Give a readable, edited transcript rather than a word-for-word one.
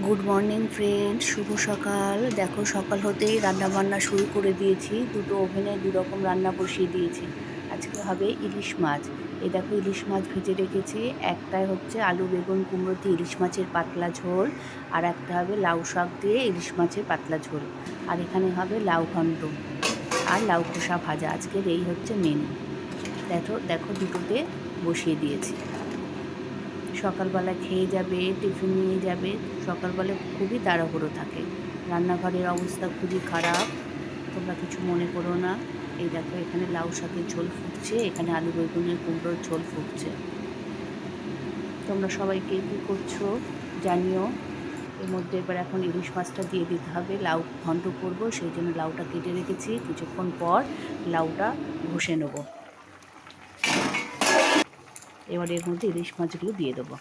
Good morning friend, শুভ সকাল। দেখো, সকাল হতেই রান্না বান্না শুরু করে দিয়েছি। দুটো ওভেনে রকম রান্না বসিয়ে দিয়েছি। আজকে হবে ইলিশ মাছ। এই দেখো, ইলিশ মাছ ভেজে রেখেছি। একটাই হচ্ছে আলু বেগুন কুমড়ো দিয়ে ইলিশ মাছের পাতলা ঝোল, আর একটা হবে লাউ শাক দিয়ে ইলিশ মাছের পাতলা ঝোল, আর এখানে হবে লাউ ঘন্ট আর লাউ খোসা ভাজা। আজকের এই হচ্ছে মেনু। দেখো দেখো, দুটোতে বসিয়ে দিয়েছি। সকালবেলা খেয়ে যাবে, টিফিন নিয়ে যাবে। সকালবেলা খুবই তাড়াহুড়ো থাকে, রান্নাঘরের অবস্থা খুবই খারাপ। তোমরা কিছু মনে করো না। এই দেখো, এখানে লাউ শাকের ঝোল ফুটছে, এখানে আলু বেগুনের কুমড়োর ঝোল ফুটছে। তোমরা সবাই কে কী করছো জানিও। এর মধ্যে এবার এখন ইলিশ মাছটা দিয়ে দিতে হবে। লাউ ঘন্ট করবো, সেই জন্য লাউটা কেটে রেখেছি। কিছুক্ষণ পর লাউটা ঘষে নেবো। এবার এর মধ্যে ইলিশ মাছগুলো দিয়ে দেবো।